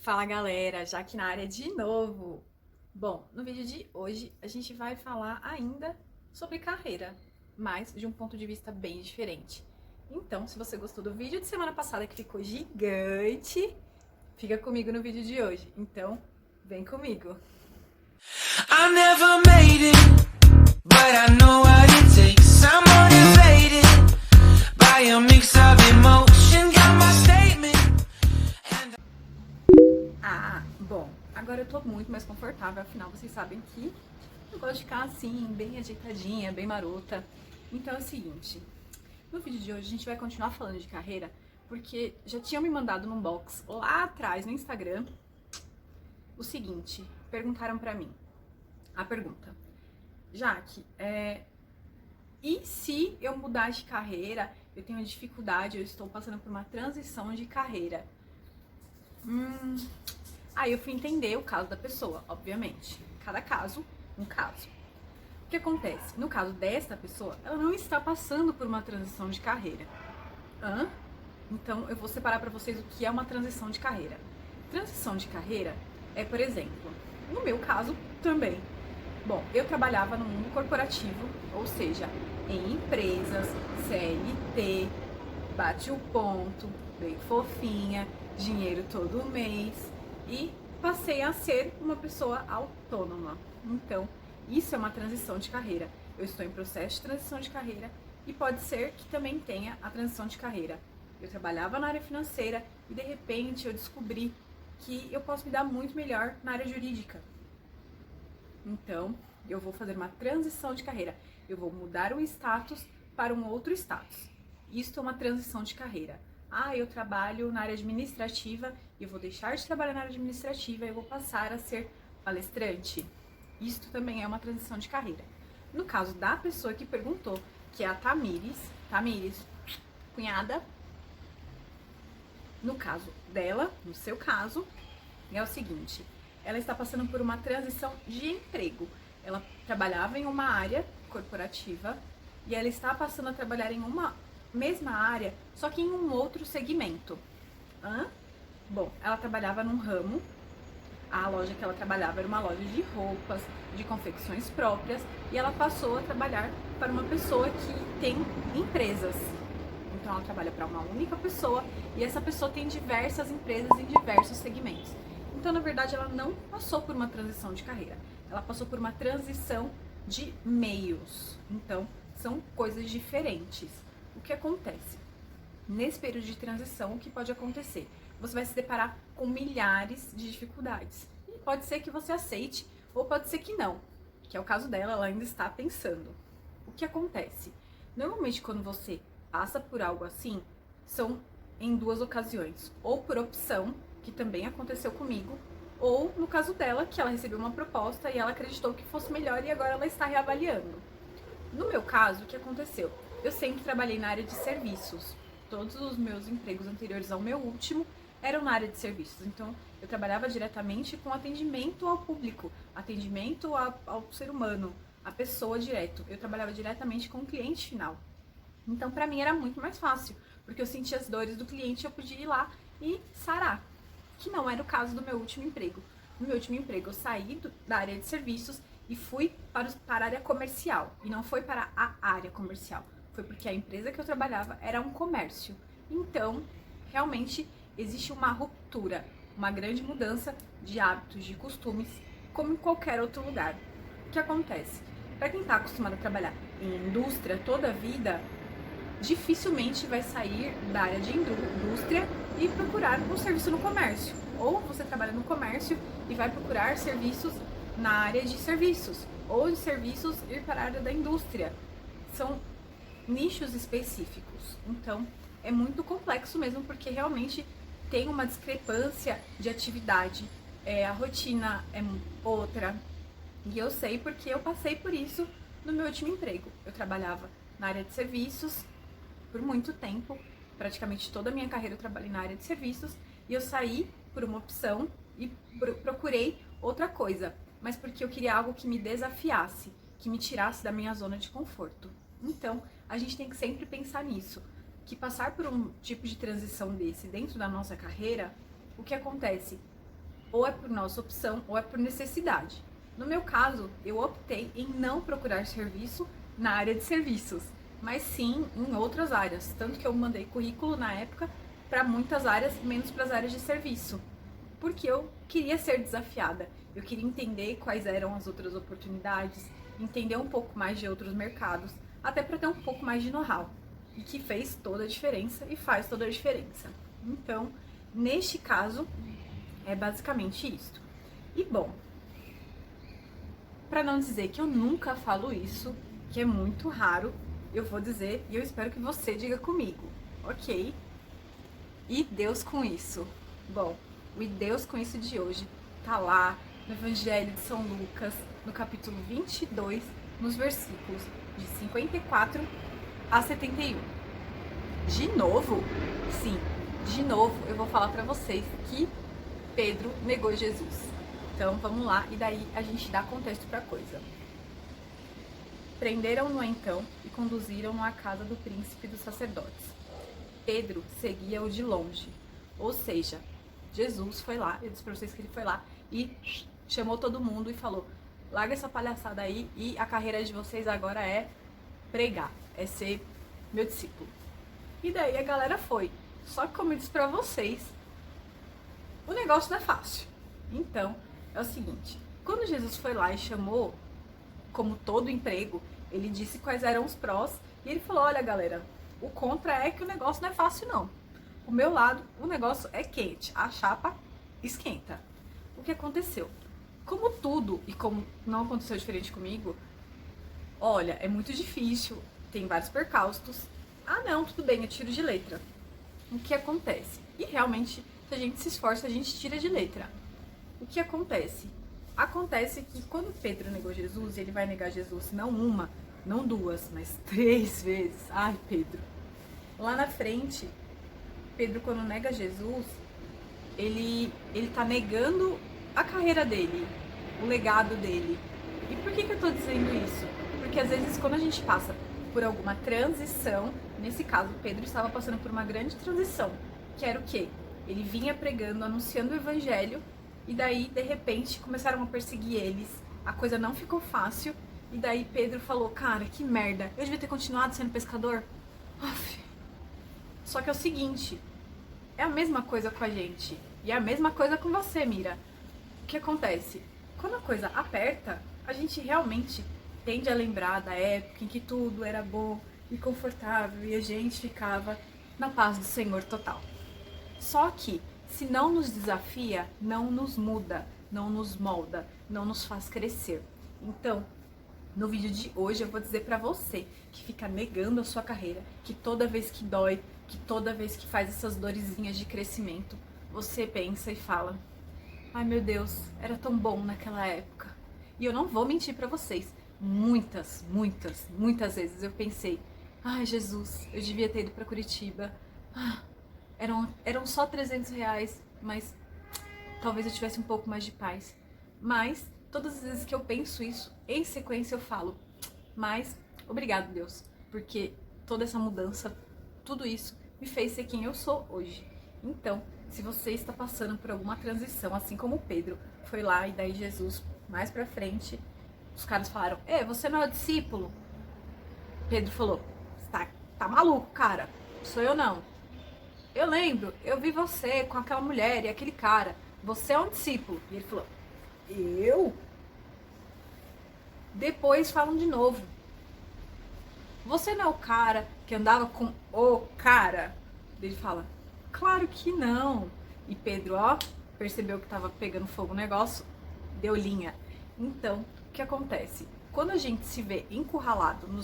Fala galera, já aqui na área de novo. Bom, no vídeo de hoje a gente vai falar ainda sobre carreira, mas de um ponto de vista bem diferente. Então, se você gostou do vídeo de semana passada que ficou gigante, fica comigo no vídeo de hoje. Então, vem comigo. I never made it, but I know what it takes. I'm motivated by a mix of emotion. Got my statement. Bom, agora eu tô muito mais confortável, afinal vocês sabem que eu gosto de ficar assim, bem ajeitadinha, bem marota. Então é o seguinte, no vídeo de hoje a gente vai continuar falando de carreira, porque já tinham me mandado num box lá atrás no Instagram o seguinte, perguntaram pra mim, a pergunta, Jaque, e se eu mudar de carreira, eu tenho dificuldade, eu estou passando por uma transição de carreira? Aí eu fui entender o caso da pessoa, obviamente. Cada caso, um caso. O que acontece? No caso desta pessoa, ela não está passando por uma transição de carreira. Então eu vou separar para vocês o que é uma transição de carreira. Transição de carreira é, por exemplo, no meu caso também. Bom, eu trabalhava no mundo corporativo, ou seja, em empresas, CLT, bate o ponto, bem fofinha, dinheiro todo mês, e passei a ser uma pessoa autônoma. Então, isso é uma transição de carreira. Eu estou em processo de transição de carreira e pode ser que também tenha a transição de carreira. Eu trabalhava na área financeira e de repente eu descobri que eu posso me dar muito melhor na área jurídica. Então, eu vou fazer uma transição de carreira. Eu vou mudar o status para um outro status. Isso é uma transição de carreira. Eu trabalho na área administrativa e eu vou deixar de trabalhar na área administrativa e eu vou passar a ser palestrante. Isto também é uma transição de carreira. No caso da pessoa que perguntou, que é a Tamires, cunhada, no caso dela, no seu caso, é o seguinte, ela está passando por uma transição de emprego. Ela trabalhava em uma área corporativa e ela está passando a trabalhar em uma mesma área, só que em um outro segmento. Bom, ela trabalhava num ramo, a loja que ela trabalhava era uma loja de roupas, de confecções próprias, e ela passou a trabalhar para uma pessoa que tem empresas. Então ela trabalha para uma única pessoa, e essa pessoa tem diversas empresas em diversos segmentos. Então, na verdade, ela não passou por uma transição de carreira, ela passou por uma transição de meios. Então, são coisas diferentes. O que acontece? Nesse período de transição, o que pode acontecer? Você vai se deparar com milhares de dificuldades. E pode ser que você aceite, ou pode ser que não. Que é o caso dela, ela ainda está pensando. O que acontece? Normalmente, quando você passa por algo assim, são em duas ocasiões. Ou por opção, que também aconteceu comigo, ou no caso dela, que ela recebeu uma proposta e ela acreditou que fosse melhor e agora ela está reavaliando. No meu caso, o que aconteceu? Eu sempre trabalhei na área de serviços. Todos os meus empregos anteriores ao meu último eram na área de serviços. Então, eu trabalhava diretamente com atendimento ao público, atendimento ao ser humano, a pessoa direto. Eu trabalhava diretamente com o cliente final. Então, para mim era muito mais fácil, porque eu sentia as dores do cliente e eu podia ir lá e sarar, que não era o caso do meu último emprego. No meu último emprego, eu saí da área de serviços e fui para a área comercial, e não foi para a área comercial. Foi porque a empresa que eu trabalhava era um comércio. Então, realmente, existe uma ruptura, uma grande mudança de hábitos, de costumes, como em qualquer outro lugar. O que acontece? Para quem está acostumado a trabalhar em indústria toda a vida, dificilmente vai sair da área de indústria e procurar um serviço no comércio. Ou você trabalha no comércio e vai procurar serviços na área de serviços, ou de serviços ir para a área da indústria. São nichos específicos. Então, é muito complexo mesmo, porque realmente tem uma discrepância de atividade. A rotina é outra. E eu sei porque eu passei por isso no meu último emprego. Eu trabalhava na área de serviços por muito tempo. Praticamente toda a minha carreira eu trabalhei na área de serviços. E eu saí por uma opção e procurei outra coisa. Mas porque eu queria algo que me desafiasse, que me tirasse da minha zona de conforto. Então, a gente tem que sempre pensar nisso, que passar por um tipo de transição desse dentro da nossa carreira, o que acontece? ou é por nossa opção ou é por necessidade. No meu caso, eu optei em não procurar serviço na área de serviços, mas sim em outras áreas, tanto que eu mandei currículo na época para muitas áreas, menos para as áreas de serviço, porque eu queria ser desafiada, eu queria entender quais eram as outras oportunidades, entender um pouco mais de outros mercados, até para ter um pouco mais de know-how, e que fez toda a diferença e faz toda a diferença. Então, neste caso, é basicamente isso. E bom, para não dizer que eu nunca falo isso, que é muito raro, eu vou dizer e eu espero que você diga comigo, ok? E Deus com isso. Bom, o e Deus com isso de hoje tá lá no Evangelho de São Lucas, no capítulo 22, nos versículos de 54 a 71. De novo? Sim, de novo eu vou falar para vocês que Pedro negou Jesus. Então vamos lá e daí a gente dá contexto para a coisa. Prenderam-no então e conduziram-no à casa do príncipe dos sacerdotes. Pedro seguia-o de longe, ou seja, Jesus foi lá, eu disse para vocês que ele foi lá e chamou todo mundo e falou: larga essa palhaçada aí e a carreira de vocês agora é pregar, é ser meu discípulo. E daí a galera foi. Só que como eu disse para vocês, o negócio não é fácil. Então, é o seguinte, quando Jesus foi lá e chamou, como todo emprego, ele disse quais eram os prós e ele falou: olha galera, o contra é que o negócio não é fácil não. O meu lado, o negócio é quente, a chapa esquenta. O que aconteceu? Como tudo, e como não aconteceu diferente comigo, olha, é muito difícil, tem vários percalços. Ah não, tudo bem, eu tiro de letra. O que acontece? E realmente, se a gente se esforça, a gente tira de letra. O que acontece? Acontece que quando Pedro negou Jesus, ele vai negar Jesus não uma, não duas, mas 3 vezes. Ai, Pedro. Lá na frente, Pedro, quando nega Jesus, ele tá negando a carreira dele, o legado dele. E por que eu tô dizendo isso? Porque às vezes quando a gente passa por alguma transição, nesse caso Pedro estava passando por uma grande transição, que era o quê? Ele vinha pregando, anunciando o evangelho, e daí, de repente, começaram a perseguir eles, a coisa não ficou fácil, e daí Pedro falou: cara, que merda, eu devia ter continuado sendo pescador. Uf. Só que é o seguinte, é a mesma coisa com a gente, e é a mesma coisa com você, Mira. O que acontece? Quando a coisa aperta, a gente realmente tende a lembrar da época em que tudo era bom e confortável, e a gente ficava na paz do Senhor total. Só que, se não nos desafia, não nos muda, não nos molda, não nos faz crescer. Então, no vídeo de hoje eu vou dizer pra você que fica negando a sua carreira, que toda vez que dói, que toda vez que faz essas dorezinhas de crescimento, você pensa e fala: ai meu Deus, era tão bom naquela época. E eu não vou mentir pra vocês, muitas vezes eu pensei: ai Jesus, eu devia ter ido pra Curitiba. Eram só R$300, mas talvez eu tivesse um pouco mais de paz. Mas, todas as vezes que eu penso isso, em sequência eu falo: mas, obrigado Deus, porque toda essa mudança, tudo isso, me fez ser quem eu sou hoje. Então, se você está passando por alguma transição, assim como Pedro foi lá e daí Jesus, mais pra frente, os caras falaram: você não é o discípulo? Pedro falou: tá maluco, cara, sou eu não. Eu lembro, eu vi você com aquela mulher e aquele cara. Você é um discípulo. E ele falou: eu? Depois falam de novo: você não é o cara que andava com o cara? Ele fala: claro que não. E Pedro, percebeu que tava pegando fogo o negócio, deu linha. Então, o que acontece? Quando a gente se vê encurralado no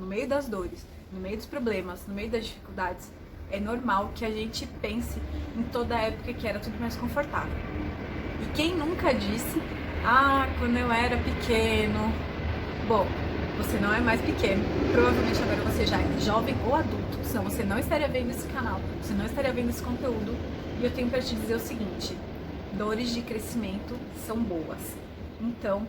meio das dores, no meio dos problemas, no meio das dificuldades, é normal que a gente pense em toda a época que era tudo mais confortável. E quem nunca disse: quando eu era pequeno... Bom, você não é mais pequeno. Provavelmente agora você já é jovem ou adulto. Senão você não estaria vendo esse canal, você não estaria vendo esse conteúdo. E eu tenho para te dizer o seguinte: dores de crescimento são boas. Então,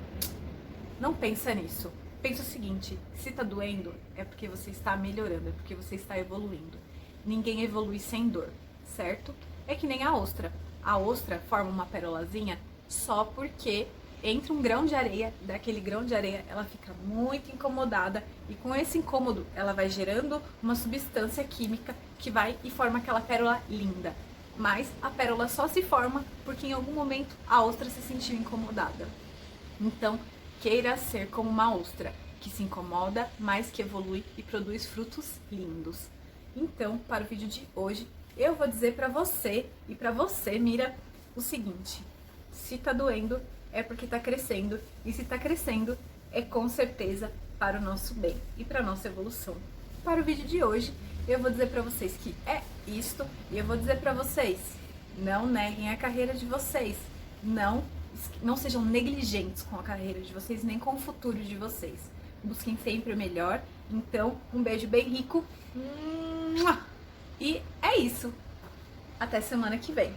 não pensa nisso. Pensa o seguinte: se tá doendo, é porque você está melhorando, é porque você está evoluindo. Ninguém evolui sem dor, certo? É que nem a ostra. a ostra forma uma pérolazinha só porque entra um grão de areia, daquele grão de areia ela fica muito incomodada e com esse incômodo ela vai gerando uma substância química que vai e forma aquela pérola linda. Mas a pérola só se forma porque em algum momento a ostra se sentiu incomodada. Então, queira ser como uma ostra, que se incomoda, mas que evolui e produz frutos lindos. Então, para o vídeo de hoje, eu vou dizer para você e para você, Mira, o seguinte: se tá doendo, é porque tá crescendo, e se tá crescendo, é com certeza para o nosso bem e para a nossa evolução. Para o vídeo de hoje, eu vou dizer para vocês que é isto, e eu vou dizer para vocês, não neguem a carreira de vocês, não sejam negligentes com a carreira de vocês, nem com o futuro de vocês. Busquem sempre o melhor. Então, um beijo bem rico. E é isso. Até semana que vem.